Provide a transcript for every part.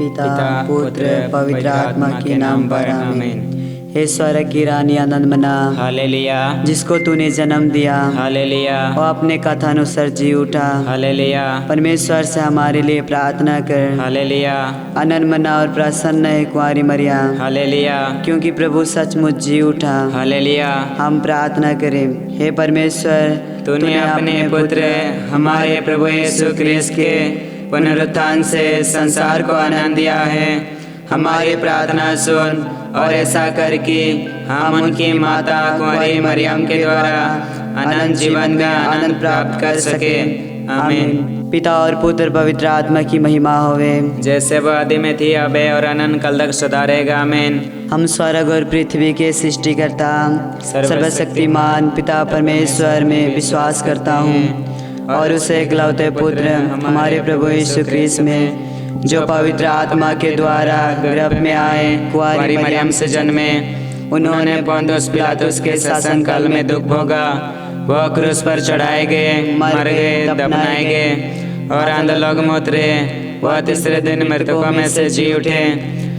पिता पुत्र पवित्र आत्मा के नाम पर आमीन। हे स्वर्ग की रानी आनंद मना, हालेलुया, जिसको तूने जन्म दिया, हालेलुया, और अपने कथानुसार जी उठा, हालेलुया, परमेश्वर से हमारे लिए प्रार्थना कर। हालेलुया, आनंद मना और प्रसन्न है कुंवारी मरिया, हालेलुया, क्योंकि प्रभु सचमुच जी उठा। हालेलुया। हम प्रार्थना करें। हे परमेश्वर, तूने अपने पुत्र हमारे प्रभु यीशु क्रिस्त के पुनरुत्थान से संसार को आनंद दिया है। हमारी प्रार्थना सुन और ऐसा कर कि हम उनकी माता कुंवारी मरियम के द्वारा अनंत जीवन का आनंद प्राप्त कर सके। आमीन। पिता और पुत्र पवित्र आत्मा की महिमा होवे, जैसे वह आदि में थी, अब है और अनंत काल तक सदा रहेगा। आमीन। हम स्वर्ग और पृथ्वी के सृष्टिकर्ता सर्वशक्तिमान पिता परमेश्वर में विश्वास करता हूँ, और उसे इकलौते पुत्र हमारे प्रभु यीशु क्रिस्त में, जो पवित्र आत्मा के द्वारा गर्भ में आए, कुंवारी मरियम से जन्मे, उन्होंने पोंतियुस पिलातुस के शासन काल में दुख भोगा, वह क्रूस पर चढ़ाए गए, मर गए, दफनाए गए और अधोलोक में उतरे। वह तीसरे दिन मृतकों में से जी उठे,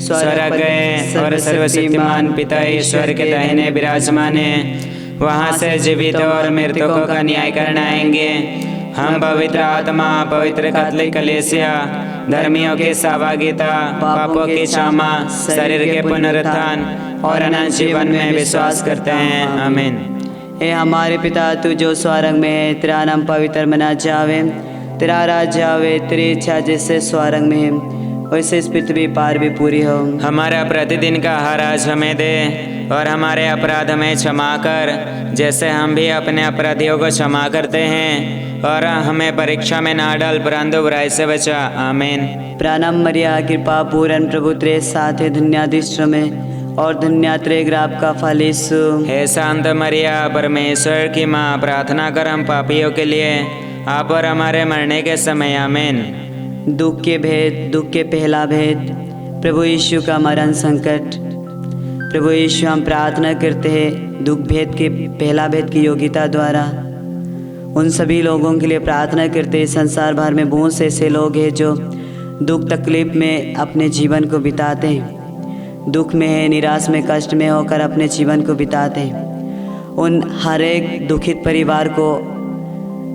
स्वर्ग गए और सर्वशक्तिमान पिता ईश्वर के दाहिने विराजमान है। वहाँ से जीवित और मृतकों का न्याय करने आएंगे। हम पवित्र आत्मा, पवित्र कैथोलिक कलीसिया, धर्मियों की सहभागिता, पापों की क्षमा, शरीर के पुनरुत्थान और अनंत जीवन में विश्वास करते हैं। आमीन। हे हमारे पिता, तू जो स्वर्ग में है, तेरा नाम पवित्र मना जावे, तेरा राज्य आवे, तेरी इच्छा जैसे स्वर्ग में है वैसे इस पृथ्वी पार भी पूरी हो। हमारा प्रतिदिन का आहार आज हमें दे, और हमारे अपराध हमें क्षमा कर, जैसे हम भी अपने अपराधियों को क्षमा करते हैं, और हमें परीक्षा में ना डाल, परंतु बुराई से बचा। आमीन। प्रणाम मरिया, कृपा पूर्ण प्रभु तेरे साथ है, धन्यादिष्ट में और धन्यात्रे ग्राप का फल यीशु। हे शांत मरिया, परमेश्वर की माँ, प्रार्थना कर हम पापियों के लिए, आप और हमारे मरने के समय। आमीन। दुख के भेद, दुख के पहला भेद, प्रभु यीशु का मरण संकट। प्रभु यीशु, हम प्रार्थना करते हैं दुख भेद के पहला भेद की योग्यता द्वारा उन सभी लोगों के लिए प्रार्थना करते हैं। संसार भर में बहुत से ऐसे लोग हैं जो दुख तकलीफ में अपने जीवन को बिताते हैं, दुख में है, निराश में, कष्ट में होकर अपने जीवन को बिताते हैं। उन हर एक दुखित परिवार को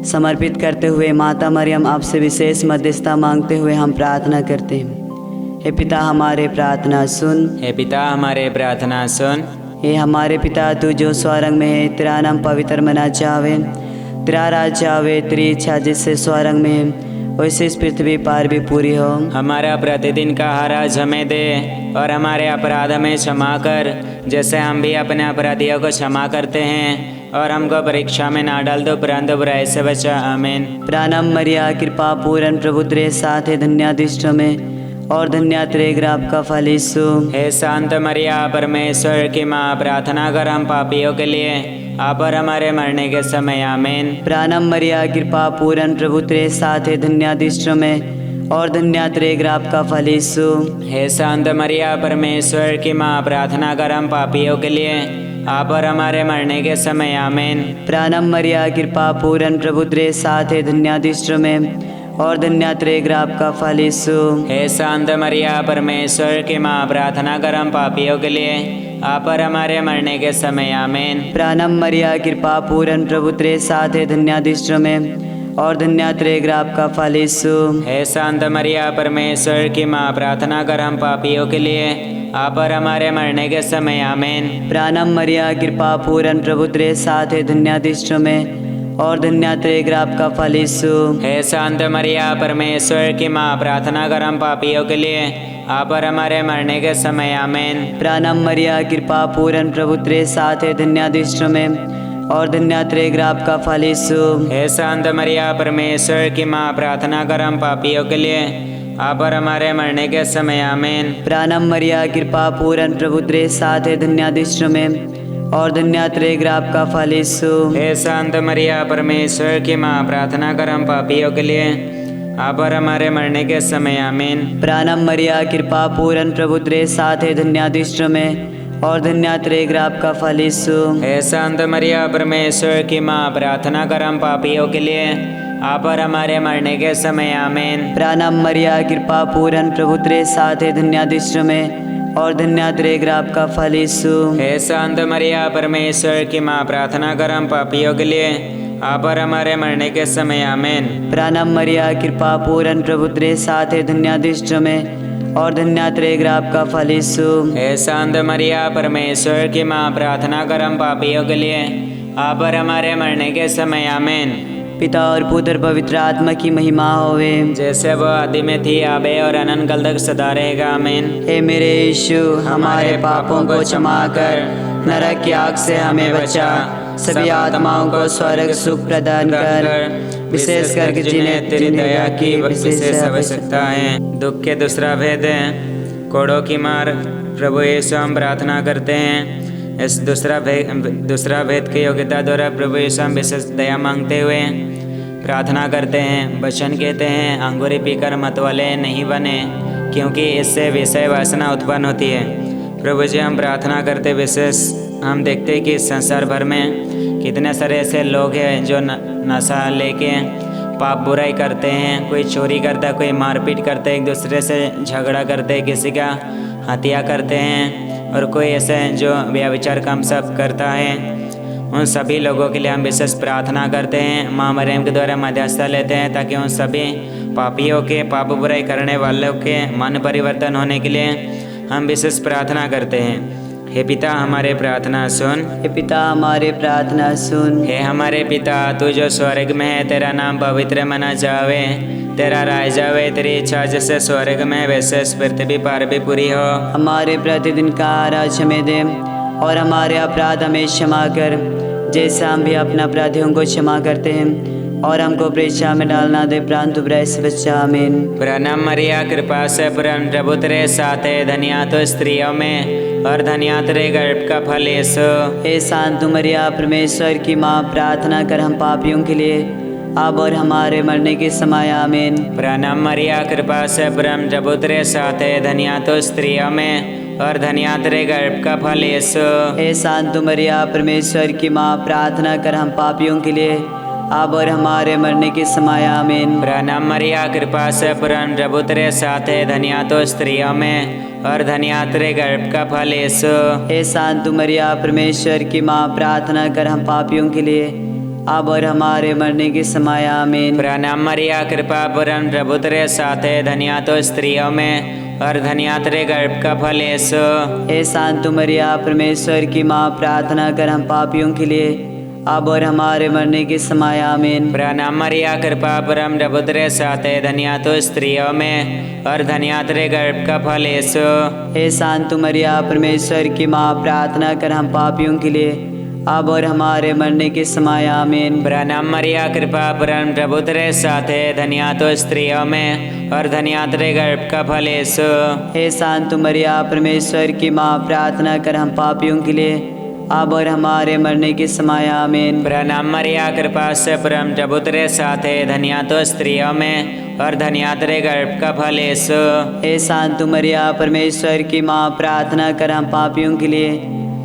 समर्पित करते हुए माता मरियम आपसे विशेष मध्यस्थता मांगते हुए हम प्रार्थना करते हैं। हे पिता, हमारे प्रार्थना सुन। हे पिता, हमारे प्रार्थना सुन। हे हमारे पिता, तू जो स्वर्ग में है, तेरा नाम पवित्र मना जावे, तेरा राज्य आवे, तेरी इच्छा जैसे स्वर्ग में है वैसे इस पृथ्वी पार भी पूरी हो। हमारा प्रतिदिन का आहार आज हमें दे, और हमारे अपराध हमें क्षमा कर, जैसे हम भी अपने अपराधियों को क्षमा करते हैं, और हमको परीक्षा में ना डाल दो, परंतु बुराई से बचा। आमीन। प्रणाम मरिया, कृपा पूर्ण प्रभु तेरे साथ है, धन्यादिष्ट में और धन्यात्रे ग्राप का फल यीशु। हे शांत मरिया, परमेश्वर की माँ, प्रार्थना कर हम पापियों के लिए, आप और हमारे मरने के समय। आमीन। प्रणाम मरिया, कृपा पूर्ण प्रभु तेरे साथ है, धन्यादिष्ट में और धन्यात्रे ग्राप का फल यीशु। हे शांत मरिया, परमेश्वर की माँ, प्रार्थना कर हम पापियों के लिए, आप और हमारे मरने के समय। आमीन। प्रणाम मरिया, कृपा पूर्ण प्रभु तेरे साथ है, धन्यादिष्ट में और धन्यात्रे ग्राप का फल यीशु। हे शांत मरिया, परमेश्वर की माँ, प्रार्थना कर हम पापियों के लिए, आप और हमारे मरने के समय। आमीन। प्रणाम मरिया, कृपा पूर्ण प्रभु तेरे साथ है, धन्यादिष्ट में और धन्यात्रे ग्राप का फल यीशु। हे शांत मरिया, परमेश्वर की माँ, प्रार्थना कर हम पापियों के लिए, आप और हमारे मरने के समय। आमीन। प्रणाम मरिया, कृपा पूर्ण प्रभु तेरे साथ है, धन्यादिष्ट में और धन्यात्रे ग्राप का फल यीशु। हे शांत मरिया, परमेश्वर की माँ, प्रार्थना कर हम पापियों के लिए, आप और हमारे मरने के समय। आमीन। प्रणाम मरिया, कृपा पूर्ण प्रभु तेरे साथ है, धन्यादिष्ट में और धन्यात्रे ग्राप का फल यीशु। हे शांत मरिया, परमेश्वर की माँ, प्रार्थना कर हम पापियों के लिए, आप और हमारे मरने के समय। आमीन। प्रणाम मरिया, कृपा पूर्ण प्रभु तेरे साथ है, धन्यादिष्ट में और धन्यात्रे ग्राप का फल यीशु। हे शांत मरिया, परमेश्वर की माँ, प्रार्थना कर हम पापियों के लिए, आप और हमारे मरने के समय। आमीन। प्रणाम मरिया, कृपा पूर्ण प्रभु तेरे साथ है, धन्यादिष्ट में और धन्यात्रे ग्राप का फल यीशु। हे शांत मरिया, परमेश्वर की माँ, प्रार्थना कर हम पापियों के लिए, आप और हमारे मरने के समय आमीन। प्रणाम मरिया कृपा पूर्ण प्रभु तेरे साथ है, धन्यदिष्ट में और धन्य तेरे गर्भ का फल यीशु। हे संत मरिया परमेश्वर की माँ, प्रार्थना कर हम पापियों के लिए, आप और हमारे मरने के समय आमीन। प्रणाम मरिया कृपा पूर्ण प्रभु तेरे साथ है, धन्यदिष्ट में और धन्य तेरे गर्भ का फल यीशु। हे संत मरिया परमेश्वर की माँ, प्रार्थना कर हम पापियों के लिए, आप और हमारे मरने के समय आमीन। पिता और पुत्र पवित्र आत्मा की महिमा होवे, जैसे वो आदि में थी, आबे और अनंत काल तक सदा रहेगा आमीन। हे मेरे यीशु, हमारे पापों को क्षमा कर, नरक की आग से हमें बचा, सभी आत्माओं को स्वर्ग सुख प्रदान कर, विशेष करके जिन्हें तेरी दया की विशेष आवश्यकता है। दुख के दूसरा भेद है कोड़ों की मार। प्रभु यीशु हम प्रार्थना करते हैं, इस दूसरा भेद की योग्यता द्वारा प्रभु यीशु हम विशेष दया मांगते हुए प्रार्थना करते हैं। वचन कहते हैं, अंगूरी पीकर मतवाले नहीं बने, क्योंकि इससे विषय वासना उत्पन्न होती है। प्रभु जी हम प्रार्थना करते विशेष हम देखते हैं कि संसार भर में कितने सारे ऐसे लोग हैं जो नशा लेके पाप बुराई करते हैं। कोई चोरी करता है, कोई मारपीट करते हैं, एक दूसरे से झगड़ा करते हैं, किसी का हत्या करते हैं, और कोई ऐसे जो व्यभिचार काम सब करता है। उन सभी लोगों के लिए हम विशेष प्रार्थना करते हैं, माँ मरियम के द्वारा मध्यस्थता लेते हैं, ताकि उन सभी पापियों के, पाप बुराई करने वालों के मन परिवर्तन होने के लिए हम विशेष प्रार्थना करते हैं। हे पिता हमारे प्रार्थना सुन, हे पिता हमारे प्रार्थना सुन। हे हमारे पिता, तू जो स्वर्ग में है, तेरा नाम पवित्र मना जावे, तेरा राज आवे, तेरी इच्छा जैसे स्वर्ग में वैसे पृथ्वी पर भी पूरी हो। हमारे प्रतिदिन का आहार हमें दे, और हमारे अपराध हमें क्षमा कर, जैसा हम भी अपने अपराधियों को क्षमा करते हैं, और हमको परीक्षा में डालना दे, परंतु बुराई से बचा। आमीन। प्रणाम मरिया कृपा से पूर्ण प्रभु तेरे साथ है, धन्य तो स्त्रियों में और धन्य तेरे गर्भ का फल यीशु। हे शांत मरिया परमेश्वर की माँ, प्रार्थना कर हम पापियों के लिए, अब और हमारे मरने के समय। आमीन। प्रणाम मरिया कृपा से पूर्ण प्रभु तेरे साथ है, धन्य तो स्त्रियों में और धन्य तेरे गर्भ का फल यीशु। हे शांत मरिया परमेश्वर की माँ, प्रार्थना कर हम पापियों के लिए, अब और हमारे मरने के समय। आमीन। प्रणाम मरिया कृपा से पूर्ण प्रभु तेरे साथ है, धन्य तो स्त्रियों में और धन्य तेरे गर्भ का फल यीशु। हे शांत मरिया परमेश्वर की माँ, प्रार्थना कर हम पापियों के लिए, अब और हमारे मरने के समय। आमीन। प्रणाम मरिया कृपा पूर्ण प्रभु तेरे साथ है, धन्य तो स्त्रियों में और धन्य तेरे गर्भ का फल यीशु। हे शांत मरिया परमेश्वर की माँ, प्रार्थना कर हम पापियों के लिए, अब और हमारे मरने के समय। आमीन। प्रणाम मरिया कृपा परम प्रभु तेरे साथ है, धन्य तो स्त्रियों में और धन्य तेरे गर्भ का फल यीशु। हे शांत मरिया परमेश्वर की माँ, प्रार्थना कर हम पापियों के लिए, अब और हमारे मरने के समय। आमीन। प्रणाम मरिया कृपा परम प्रभु तेरे साथ है, धन्य तो स्त्रियों में और धन्य तेरे गर्भ का फल यीशु। हे शांत मरिया परमेश्वर की माँ, प्रार्थना कर हम पापियों के लिए, अब और हमारे मरने के समय। आमीन। प्रणाम मरिया कृपा से परम प्रभु तेरे साथ है, धन्य तो स्त्रियों में और धन्य तेरे गर्भ का फल यीशु। हे शांत मरिया परमेश्वर की माँ, प्रार्थना कर हम पापियों के लिए,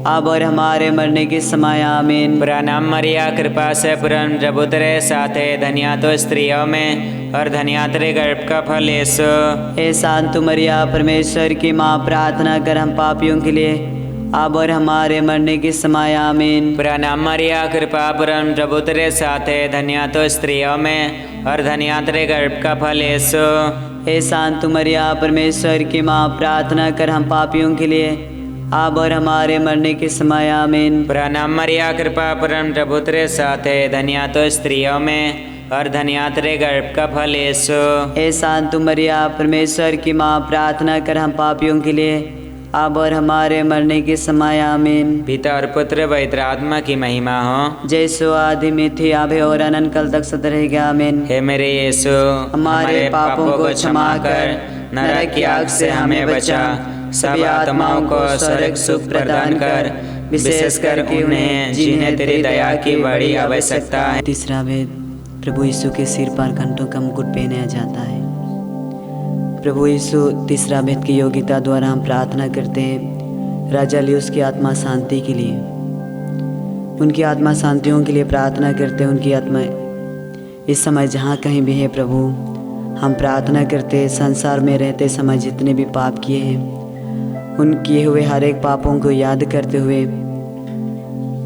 अब और हमारे मरने के समय। आमीन। प्रणाम मरिया कृपा से परम प्रभु तेरे साथ है, धन्य तो स्त्रियों में और धन्य तेरे गर्भ का फल यीशु। हे शांत मरिया परमेश्वर की माँ, प्रार्थना कर हम पापियों के लिए, अब और हमारे मरने के समय। आमीन। प्रणाम मरिया कृपा परम प्रभु तेरे साथ है, धन्य तो स्त्रियों में और धन्य तेरे गर्भ का फल यीशु। हे शांत मरिया परमेश्वर की माँ, प्रार्थना कर हम पापियों के लिए, अब और हमारे मरने के समय। आमीन। प्रणाम मरिया कृपा परम प्रभु तेरे साथ है, धन्य तो स्त्रियों में और धन्य तेरे गर्भ का फल यीशु। हे शांत मरिया परमेश्वर की माँ, प्रार्थना कर हम पापियों के लिए, अब और हमारे मरने के समय। आमीन। पिता और पुत्र पवित्र आत्मा की महिमा हो, जैसो आदि में थी, अभी और अनंत काल तक सदा रहेगा। आमीन। हे मेरे यीशु, हमारे पापों को क्षमा कर, नरक की आग से हमें बचा, सभी आत्माओं को स्वर्ग सुख प्रदान कर, विशेष करके उन्हें जिन्हें तेरी दया की बड़ी आवश्यकता है। तीसरा भेद, प्रभु यीशु के सिर पर घंटों का मुकुट पहनाया जाता है। प्रभु यीशु तीसरा भेद की योग्यता द्वारा हम प्रार्थना करते हैं राजा लियोस की आत्मा शांति के लिए, उनकी आत्मा शांतियों के लिए प्रार्थना करते हैं। उनकी आत्मा इस समय जहाँ कहीं भी है प्रभु, हम प्रार्थना करते संसार में रहते समय जितने भी पाप किए हैं, उन किए हुए हर एक पापों को याद करते हुए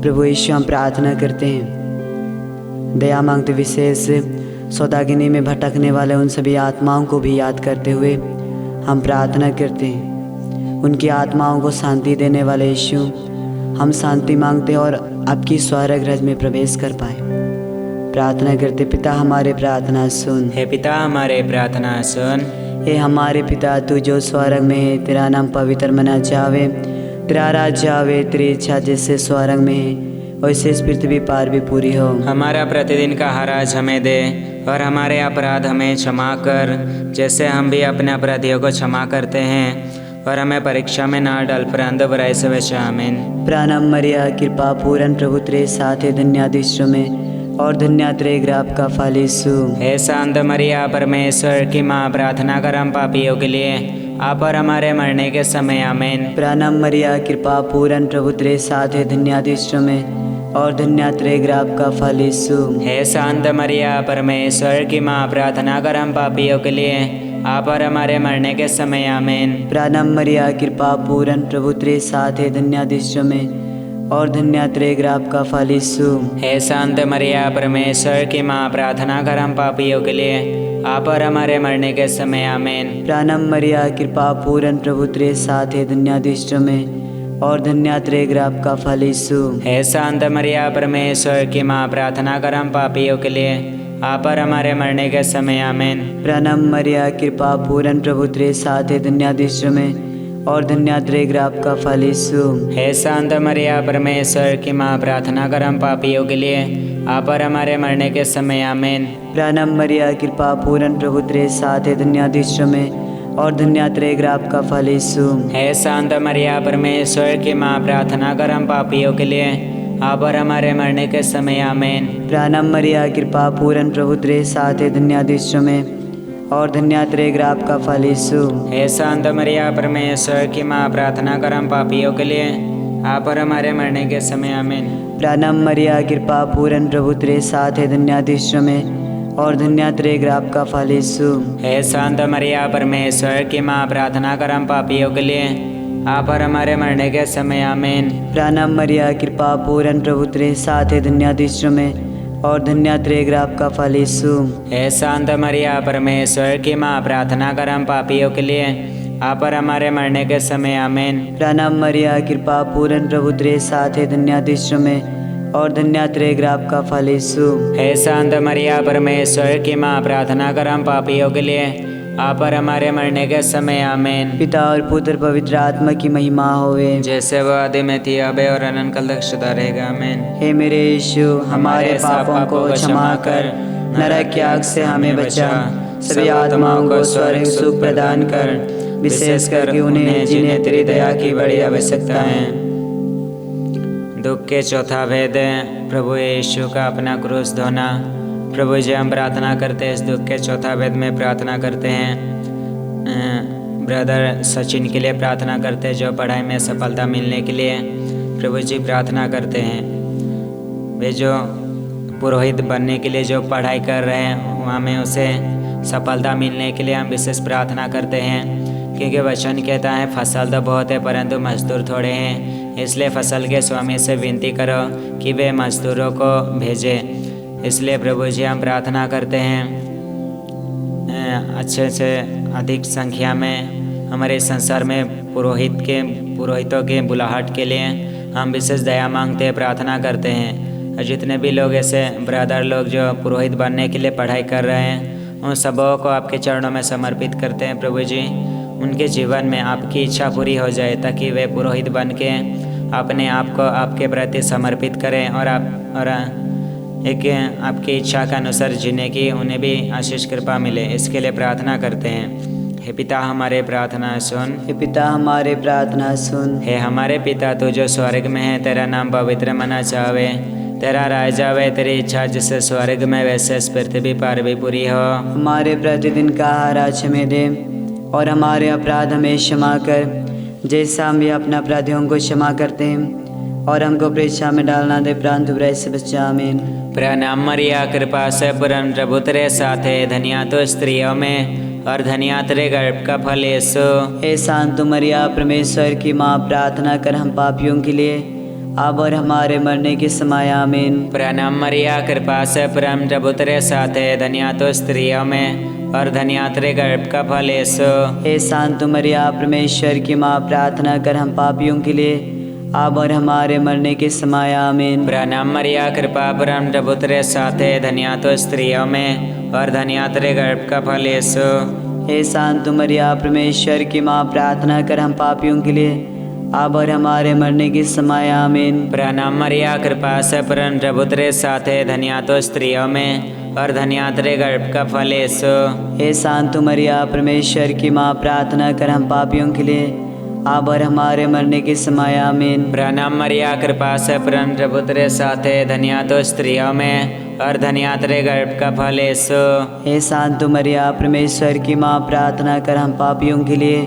प्रभु यीशु हम प्रार्थना करते हैं। दया मांगते विशेष सौदागिनी में भटकने वाले उन सभी आत्माओं को भी याद करते हुए हम प्रार्थना करते हैं। उनकी आत्माओं को शांति देने वाले यीशु, हम शांति मांगते हैं और आपकी स्वर्ग राज्य में प्रवेश कर पाए। प्रार्थना करते, पिता हमारे प्रार्थना सुन। हे पिता हमारे प्रार्थना सुन। हे हमारे पिता, तू जो स्वर्ग में है, तेरा नाम पवित्र मना जावे, तेरा राज्य आवे, तेरी इच्छा जैसे स्वर्ग में है वैसे इस पृथ्वी पर भी पूरी हो। हमारा प्रतिदिन का आहार आज हमें दे, और हमारे अपराध हमें क्षमा कर, जैसे हम भी अपने अपराधियों को क्षमा करते हैं, और हमें परीक्षा में ना डाल, परंतु बुराई से बचा। आमीन। प्रणाम मरिया, कृपा पूर्ण प्रभु तेरे साथ है, धन्य स्त्रियों में और धन्य तेरे गर्भ का फल यीशु। हे शांत मरिया, परमेश्वर की माँ, प्रार्थना कर हम पापियों के लिए, आप और हमारे मरने के समय। आमीन। प्रणाम मरिया, कृपा पूर्ण प्रभु तेरे साथ है, धन्य स्त्रियों में और धन्य तेरे गर्भ का फल यीशु। हे शांत मरिया, परमेश्वर की माँ, प्रार्थना कर हम पापियों के लिए, आप और हमारे मरने के समय। आमीन। प्रणाम मरिया, कृपा पूर्ण प्रभु तेरे साथ है, धन्य स्त्रियों में और धन्य तेरे गर्भ का फल यीशु। हे शांत मरिया, परमेश्वर की माँ, प्रार्थना कर हम पापियों के लिए, आप और हमारे मरने के समय। आमीन। प्रणाम मरिया, कृपा पूर्ण प्रभु तेरे साथ है, धन्य स्त्रियों में और धन्य तेरे गर्भ का फल यीशु। हे शांत मरिया, परमेश्वर की माँ, प्रार्थना कर हम पापियों के लिए, आप और हमारे मरने के समय। आमीन। प्रणाम मरिया, कृपा पूर्ण प्रभु तेरे साथ है, धन्य स्त्रियों में और धन्य तेरे गर्भ का फल यीशु। हे शांत मरिया, परमेश्वर की माँ, प्रार्थना कर हम पापियों के लिए, आप और हमारे मरने के समय। आमीन। प्रणाम मरिया, कृपा पूर्ण प्रभु तेरे साथ है, धन्य स्त्रियों में और धन्य तेरे गर्भ का फल यीशु। हे शांत मरिया, परमेश्वर की माँ, प्रार्थना कर हम पापियों के लिए, आप और हमारे मरने के समय। आमीन। प्रणाम मरिया, कृपा पूर्ण प्रभु तेरे साथ है, धन्य स्त्रियों में और धन्य तेरे गर्भ का फल यीशु। हे शांत मरिया, परमेश्वर की माँ, प्रार्थना कर हम पापियों के लिए, आप और हमारे मरने के समय। आमीन। प्रणाम मरिया, कृपा पूर्ण प्रभु तेरे साथ है, धन्य स्त्रियों में और धन्य तेरे गर्भ का फल यीशु। हे शांत मरिया, परमेश्वर की माँ, प्रार्थना कर हम पापियों के लिए, आप और हमारे मरने के समय। आमीन। प्रणाम मरिया, कृपा पूर्ण प्रभु तेरे साथ है, धन्य स्त्रियों में और धन्य तेरे गर्भ का फल यीशु। हे शांत मरिया, परमेश्वर की माँ, प्रार्थना कर हम पापियों के लिए, आप और हमारे मरने के समय। आमीन। प्रणाम मरिया, कृपा पूर्ण प्रभु तेरे साथ है, धन्य स्त्रियों में और धन्य तेरे गर्भ का फल यीशु। हे शांत मरिया, परमेश्वर की माँ, प्रार्थना कर हम पापियों के लिए, आप और हमारे मरने के समय। आमीन। पिता और पुत्र पवित्र आत्मा की महिमा होवे, जैसे वो आदि में थी, अबे और अनंत काल तक सदा रहेगा। आमीन। हे मेरे यीशु, हमारे पापों को क्षमा कर, नरक की आग से हमें बचा, सभी आत्माओं को स्वर्ग सुख प्रदान कर, विशेष करके उन्हें जिन्हें तेरी दया की बड़ी आवश्यकता है। दुख के चौथा भेद, प्रभु यीशु का अपना क्रूस धोना। प्रभु जी, हम प्रार्थना करते हैं, इस दुख के चौथा भेद में प्रार्थना करते हैं। ब्रदर सचिन के लिए प्रार्थना करते हैं, जो पढ़ाई में सफलता मिलने के लिए प्रभु जी प्रार्थना करते हैं। वे जो पुरोहित बनने के लिए जो पढ़ाई कर रहे हैं, वहाँ में उसे सफलता मिलने के लिए हम विशेष प्रार्थना करते हैं, क्योंकि वचन कहता है फसल तो बहुत है परंतु मजदूर थोड़े हैं। इसलिए फसल के स्वामी से विनती करो कि वे मजदूरों को भेजे। इसलिए प्रभु जी हम प्रार्थना करते हैं, अच्छे से अधिक संख्या में हमारे संसार में पुरोहितों के बुलाहट के लिए हम विशेष दया मांगते हैं, प्रार्थना करते हैं। और जितने भी लोग ऐसे ब्रदर लोग जो पुरोहित बनने के लिए पढ़ाई कर रहे हैं, उन सबों को आपके चरणों में समर्पित करते हैं। प्रभु जी, उनके जीवन में आपकी इच्छा पूरी हो जाए, ताकि वे पुरोहित बन के अपने आप को आपके प्रति समर्पित करें और एक आपकी इच्छा का अनुसार जीने की उन्हें भी आशीष कृपा मिले। इसके लिए प्रार्थना करते हैं। हे पिता हमारे प्रार्थना सुन। हे पिता हमारे प्रार्थना सुन। हे हमारे पिता, तू जो स्वर्ग में है, तेरा नाम पवित्र मना चावे, तेरा राज आवे, तेरी इच्छा जिससे स्वर्ग में वैसे इस पृथ्वी पर भी पूरी हो। हमारे प्रतिदिन का आहार आज हमें दे और हमारे अपराध हमें क्षमा कर, जैसा हम भी अपने अपराधियों को क्षमा करते हैं, और हमको परीक्षा में डालना दे, परंतु बुराई से बचा। आमीन। प्रणाम मरिया, कृपा से पूर्ण प्रभु तेरे साथ है, धन्य तो स्त्रियों में और धन्य तेरे गर्भ का फल यीशु। हे शांत मरिया, परमेश्वर की माँ, प्रार्थना कर हम पापियों के लिए, अब और हमारे मरने के समय। आमीन। प्रणाम मरिया, कृपा से पूर्ण प्रभु तेरे साथ है, धन्य तो स्त्रियों में और धन्य तेरे गर्भ का फल यीशु। हे शांत मरिया, परमेश्वर की माँ, प्रार्थना कर हम पापियों के लिए, अब और हमारे मरने के समय। आमीन। प्रणाम मरिया, कृपा पूर्ण प्रभु तेरे साथ है, धन्य तो स्त्रियों में और धन्य तेरे गर्भ का फल यीशु। हे शांत मरिया, परमेश्वर की माँ, प्रार्थना कर हम पापियों के लिए, अब और हमारे मरने के समय। आमीन। प्रणाम मरिया, कृपा से पूर्ण प्रभु तेरे साथ है, धन्य तो स्त्रियों में और धन्य तेरे गर्भ का फल यीशु। हे शांत मरिया, परमेश्वर की माँ, प्रार्थना कर हम पापियों के लिए, अब और हमारे मरने के समय। आमीन। प्रणाम मरिया, कृपा से पूर्ण प्रभु तेरे साथ है, धन्य तो स्त्रियों में और धन्य तेरे गर्भ का फल यीशु। हे शांत मरिया, परमेश्वर की माँ, प्रार्थना कर हम पापियों के लिए,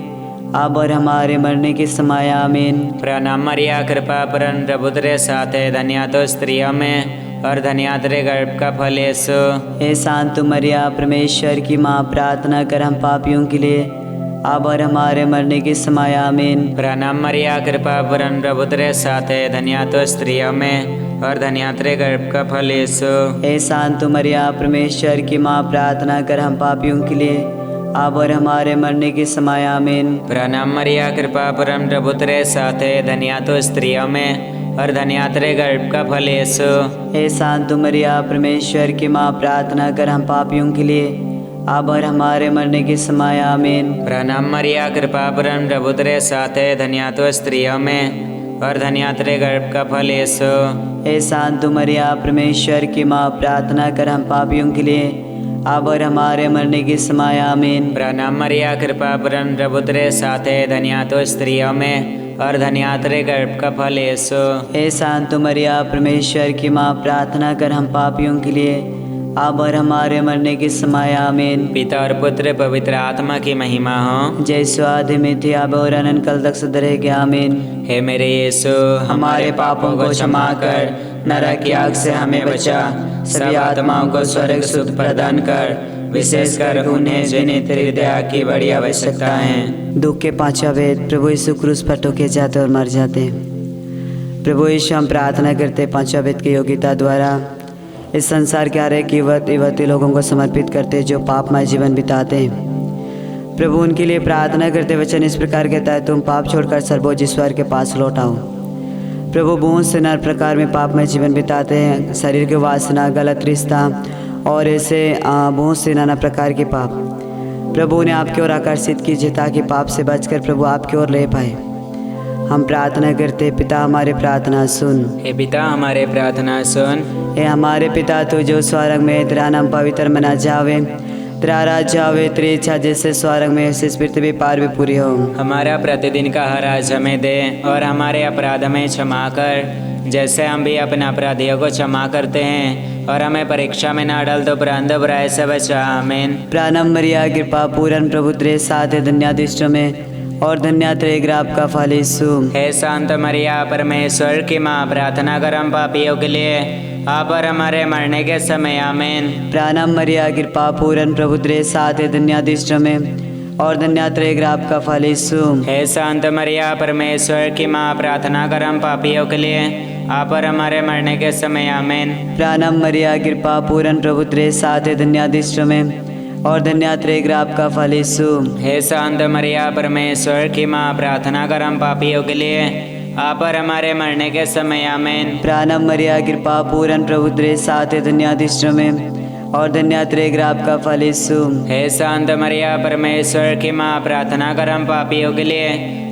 अब और हमारे मरने के समय। आमीन। प्रणाम मरिया, कृपा पूर्ण प्रभु तेरे साथ है, धन्य तो स्त्रियों में और धन्य तेरे गर्भ का फल यीशु। हे शांत मरिया, परमेश्वर की माँ, प्रार्थना कर हम पापियों के लिए, अब और हमारे मरने के समय। आमीन। प्रणाम मरिया, कृपा पूर्ण प्रभु तेरे साथ है, धन्य तो स्त्रियों में और धन्य तेरे गर्भ का फल यीशु। हे शांत मरिया, परमेश्वर की माँ, प्रार्थना कर हम पापियों के लिए, अब और हमारे मरने के समय। आमीन। प्रणाम मरिया, कृपा पूर्ण प्रभु तेरे साथ है, धन्य तो स्त्रियों में और धन्य तेरे गर्भ का फल यीशु। हे शांत मरिया, परमेश्वर की माँ, प्रार्थना कर हम पापियों के लिए, अब और हमारे मरने के समय। आमीन। प्रणाम मरिया, कृपा पूर्ण प्रभु तेरे साथ है, धन्य तो स्त्रियों में और धन्य तेरे गर्भ का फल यीशु। हे शांत मरिया, परमेश्वर की माँ, प्रार्थना कर हम पापियों के लिए, अब और हमारे मरने के समय। आमीन। प्रणाम मरिया, कृपा पूर्ण प्रभु तेरे साथ है, धन्य तो स्त्रियों में और धन्य तेरे गर्भ का फल यीशु। हे शांत मरिया, परमेश्वर की माँ, प्रार्थना कर हम पापियों के लिए, अब और हमारे मरने के समय। आमीन। पिता और पुत्र पवित्र आत्मा की महिमा हो, जैसे आदि में थी, अब और अनंत काल तक सदा रहेगी। आमीन। हे मेरे यीशु, हमारे पापों को क्षमा कर, नरक की आग से हमें बचा, सभी आत्माओं को स्वर्ग सुख प्रदान कर, विशेषकर उन्हें जिन्हें तेरी दया की बड़ी आवश्यकता है। दुख के पांचवा वेद। प्रभु यीशु क्रूस पर ठोके जाते और मर जाते हैं। प्रभु यीशु, हम प्रार्थना करते पांचवा वेद की योग्यता द्वारा इस संसार के हर एक युवती लोगों को समर्पित करते जो पापमय जीवन बिताते हैं। प्रभु, उनके लिए प्रार्थना करते वचन इस प्रकार कहता है, तुम पाप छोड़कर सर्वोच्च ईश्वर के पास लौट आओ। प्रभु, बहुत से नर प्रकार में पापमय जीवन बिताते हैं, शरीर की वासना, गलत रिश्ता और ऐसे बहुत से नाना प्रकार के पाप। प्रभु, उन्हें आपकी ओर आकर्षित कीजिए ताकि पाप से बचकर प्रभु आपकी ओर ले पाए। हम प्रार्थना करते, पिता हमारे प्रार्थना सुन। हे पिता हमारे प्रार्थना सुन। हे हमारे पिता, तू जो स्वर्ग में, तेरा नाम पवित्र मना जावे, तेरा राज्य आवे, तेरी इच्छा जैसे स्वर्ग में वैसे इस पृथ्वी पर भी पूरी हो। हमारा प्रतिदिन का हर आज हमें दे और हमारे अपराध में क्षमा कर, जैसे हम भी अपने अपराधियों को क्षमा करते हैं, और हमें परीक्षा में ना डाल तो परंतु बुराई से बचा। आमीन। प्रणाम मरिया, कृपा पूर्ण प्रभु तेरे साथ है, धन्य दुष्ट में और धन्य तेरे गर्भ का फल यीशु। हे शांत मरिया, परमेश्वर की माँ, प्रार्थना कर हम पापियों के लिए, आप और हमारे मरने के समय। आमीन। प्रणाम मरिया, कृपा पूर्ण प्रभु तेरे साथ है, धन्य दुष्ट में और धन्य तेरे गर्भ का फल यीशु। हे शांत मरिया, परमेश्वर की माँ, प्रार्थना कर हम पापियों के लिए, आप और हमारे मरने के समय। आमीन। प्रणाम मरिया, कृपा पूर्ण प्रभु तेरे साथ है, धन्य दुष्ट में और धन्य तेरे गर्भ का फल यीशु। हे शांत मरिया, परमेश्वर की माँ, प्रार्थना कर हम पापियों के लिए, आप और हमारे मरने के समय। आमीन। प्रणाम मरिया, कृपा पूर्ण प्रभु तेरे साथ है, धन्य दुष्ट में और धन्य तेरे गर्भ का फल यीशु। हे शांत मरिया, परमेश्वर की माँ, प्रार्थना कर हम पापियों के लिए,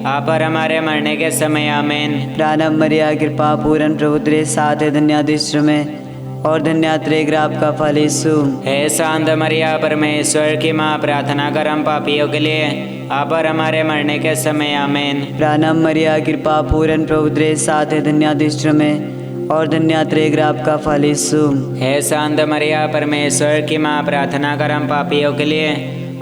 आप और हमारे मरने के समय। आमीन। प्रणाम मरिया, कृपा पूर्ण प्रभु तेरे साथ है, धन्य दुष्ट में और धन्य तेरे गर्भ का फल यीशु। हे शांत मरिया, परमेश्वर की माँ, प्रार्थना कर हम पापियों के लिए, आप और हमारे मरने के समय। आमीन। प्रणाम मरिया, कृपा पूर्ण प्रभु तेरे साथ है, धन्य दुष्ट में और धन्य तेरे गर्भ का फल यीशु। हे शांत मरिया, परमेश्वर की माँ, प्रार्थना कर हम पापियों के लिए,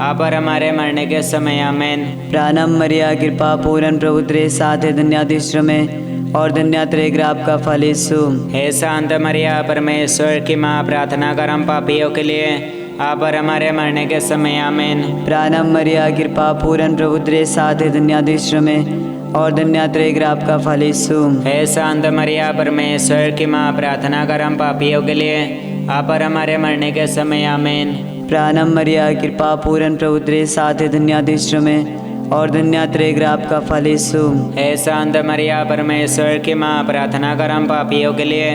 आप और हमारे मरने के समय। आमीन। प्रणाम मरिया, कृपा पूर्ण प्रभु तेरे साथ है, धन्य दुष्ट में और धन्यत्रे ग्राप का फल यीशु। हे शांत मरिया, परमेश्वर की माँ, प्रार्थना कर हम पापियों के लिए, आप और हमारे मरने के समय आमीन। प्राणम मरिया, कृपा पूर्ण प्रभु तेरे साथ है, धन्यदिश्र में और धन्यत्रे ग्राप का फल यीशु। हे शांत मरिया, परमेश्वर की माँ, प्रार्थना कर हम पापियों के लिए, आप और हमारे मरने के समय आमीन। प्राणम मरिया, कृपा पूर्ण प्रभु तेरे साथ है, धन्यदिश्र में और धन्यत्रे ग्राप का फल यीशु। हे शांत मरिया, परमेश्वर की माँ, प्रार्थना कर हम पापियों के लिए,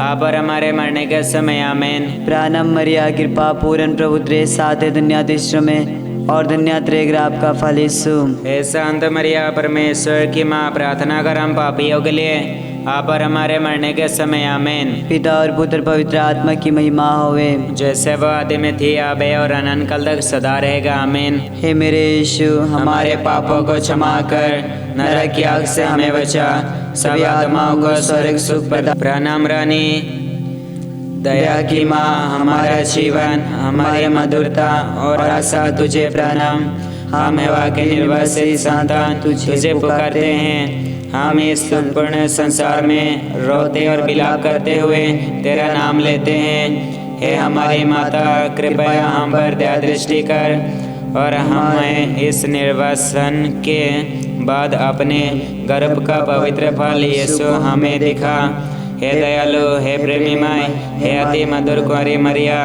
आप और हमारे मरने के समय आमीन। प्राणम मरिया, कृपा पूर्ण प्रभु तेरे साथ है, धन्यदिश्र में और धन्यत्रे ग्राप का फल यीशु। हे शांत मरिया, परमेश्वर की माँ, प्रार्थना कर हम पापियों के लिए, आप और हमारे मरने के समय आमीन। पिता और पुत्र पवित्र आत्मा की महिमा होवे, जैसे वो आदि में थी, अब है और अनंत काल तक सदा रहेगा, आमीन। हे मेरे यीशु, हमारे पापों को क्षमा कर, नरक की आग से हमें बचा, सभी आत्माओं को स्वर्ग सुख प्रदान। प्रणाम रानी दया की माँ, हमारा जीवन, हमारी मधुरता और आशा तुझे प्रणाम। हम हवा के निर्वासित संतान तुझे पुकारते हैं। हम इस दुर्पूर्ण संसार में रोते और विलाप करते हुए तेरा नाम लेते हैं। हे हमारी माता, कृपया हम पर दया दृष्टि कर और हमें इस निर्वासन के बाद अपने गर्भ का पवित्र फल यीशु हमें दिखा। हे दयालु, हे प्रेमी माय, हे अति मधुर कुंवारी मरिया,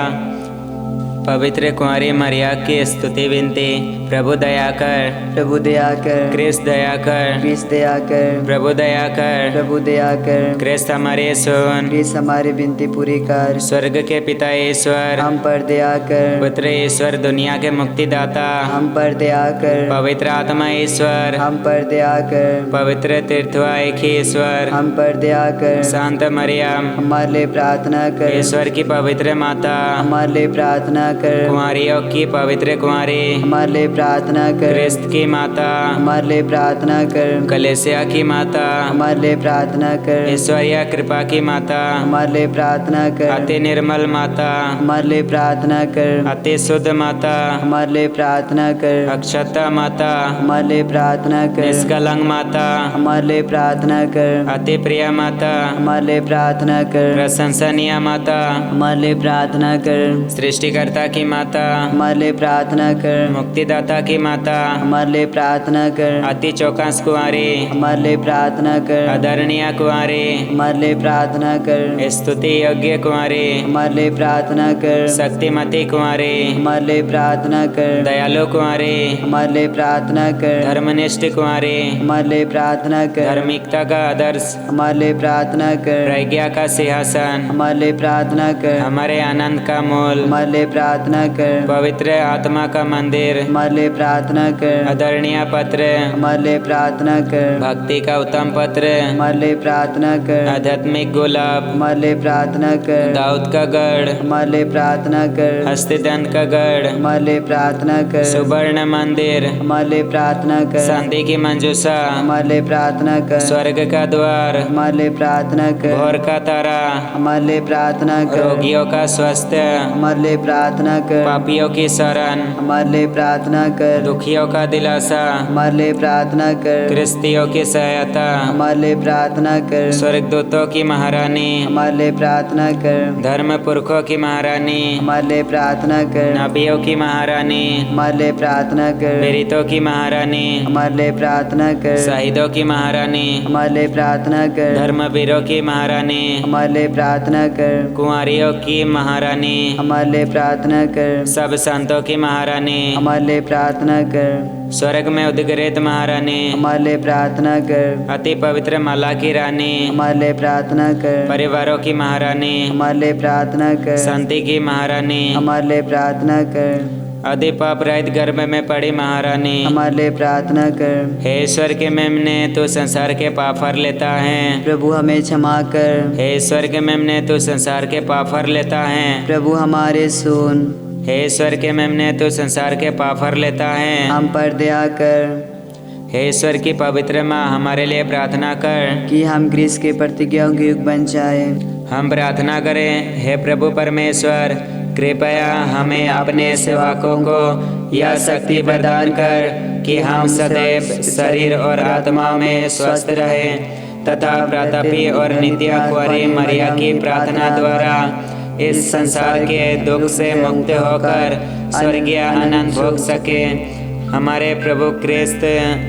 पवित्र कुंवारी मरिया की स्तुति विनती। प्रभु दया कर, प्रभु दया कर, क्रिस्त दया कर, क्रिस्त दया कर, प्रभु दया कर, प्रभु दया कर, क्रिस्त हमारे सुन, क्रिस्त हमारी विनती पूरी कर। स्वर्ग के पिता ईश्वर, हम पर दया कर, पुत्र ईश्वर, दुनिया के मुक्तिदाता, हम पर दया कर, पवित्र आत्मा ईश्वर, हम पर दया कर, पवित्र तीर्थवा एक ही ईश्वर, हम पर दया कर, शांत मरियम, हमारे लिए प्रार्थना कर, ईश्वर की पवित्र माता, हमारे लिए प्रार्थना कर, कुंवारियों की पवित्र कुंवारी, हमारे लिए प्रार्थना कर, क्रिस्त की माता, हमारे लिए प्रार्थना कर, कलेसिया की माता, हमारे लिए प्रार्थना कर, ईश्वरीय कृपा की माता, हमारे लिए प्रार्थना कर, अति निर्मल माता, हमारे लिए प्रार्थना कर, अति शुद्ध माता, हमारे लिए प्रार्थना कर, अक्षता माता, हमारे लिए प्रार्थना कर, निष्कलंक माता, हमारे लिए प्रार्थना कर, अति प्रिय माता, हमारे लिए प्रार्थना कर, प्रशंसनीय माता, हमारे लिए प्रार्थना कर, सृष्टिकर्ता की माता, हमारे लिए प्रार्थना कर, मुक्तिदाता की माता, हमारे लिए प्रार्थना कर, अति चौकस कुंवारी, हमारे लिए प्रार्थना कर, आदरणीय कुंवारी, हमारे लिए प्रार्थना कर, स्तुति योग्य कुंवारी, हमारे लिए प्रार्थना कर, शक्तिमती कुंवारी, हमारे लिए प्रार्थना कर, दयालु कुंवारी, हमारे लिए प्रार्थना कर, धर्मनिष्ठ कुंवारी, हमारे लिए प्रार्थना कर, धार्मिकता का आदर्श, हमारे लिए प्रार्थना कर, प्रज्ञा का सिंहासन, हमारे लिए प्रार्थना कर, हमारे आनंद का मूल, हमारे लिए प्रार्थना कर, पवित्र आत्मा का मंदिर, हमारे लिए प्रार्थना कर, आदरणीय पत्र, हमारे लिए प्रार्थना कर, भक्ति का उत्तम पत्र, हमारे लिए प्रार्थना कर, आध्यात्मिक गुलाब, हमारे लिए प्रार्थना कर, दाऊद का गढ़, हमारे लिए प्रार्थना कर, हस्तिदंत का गढ़, हमारे लिए प्रार्थना कर, सुवर्ण मंदिर, हमारे लिए प्रार्थना कर, शांति की मंजूषा, हमारे लिए प्रार्थना कर, स्वर्ग का द्वार, हमारे लिए प्रार्थना कर, भोर का तारा, हमारे लिए प्रार्थना कर, रोगियों का स्वास्थ्य, हमारे लिए प्रार्थना कर, पापियों की शरण, हमारे लिए प्रार्थना कर, दुखियों का दिलासा, हमारे लिए प्रार्थना कर, क्रिस्तियों की सहायता, हमारे लिए प्रार्थना कर, स्वर्गदूतों की महारानी, हमारे लिए प्रार्थना कर, धर्म पुरखों की महारानी, हमारे लिए प्रार्थना कर, नबियों की महारानी, हमारे लिए प्रार्थना कर, प्रेरितों की महारानी, हमारे लिए प्रार्थना कर, शहीदों की महारानी, हमारे लिए प्रार्थना कर, धर्मवीरों की महारानी, हमारे लिए प्रार्थना कर, कुंवारियों की महारानी, हमारे लिए प्रार्थना कर, सब संतों की महारानी, हमारे लिए प्रार्थना कर, स्वर्ग में उद्गृत महारानी, हमारे लिए प्रार्थना कर, अति पवित्र माला की रानी, हमारे लिए प्रार्थना कर, परिवारों की महारानी, हमारे लिए प्रार्थना कर, शांति की महारानी, हमारे लिए प्रार्थना कर, अति पाप रहित गर्भ में पड़ी महारानी, हमारे लिए प्रार्थना कर, हे ईश्वर के मेमने, तू संसार के पाप हर लेता है। प्रभु हमें क्षमा कर, हे ईश्वर के मेमने, तू संसार के पाप हर लेता है। प्रभु हमारे सुन, हे ईश्वर के मेमने, तू संसार के पाप हर लेता है। हम पर दया कर, हे ईश्वर की पवित्र माँ, हमारे लिए प्रार्थना कर कि हम ग्रीस के प्रतिज्ञाओं के युग बन जाए। हम प्रार्थना करें, हे प्रभु परमेश्वर, कृपया हमें अपने सेवकों को यह शक्ति प्रदान कर कि हम सदैव शरीर और आत्मा में स्वस्थ रहें, तथा प्रतापी और नित्य कुंवारी मरिया की प्रार्थना द्वारा इस संसार के दुख से मुक्त होकर स्वर्गीय आनंद भोग सके।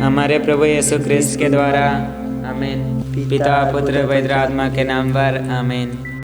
हमारे प्रभु यीशु क्रिस्त के द्वारा। आमीन। पिता पुत्र पवित्र आत्मा के नाम पर। आमीन।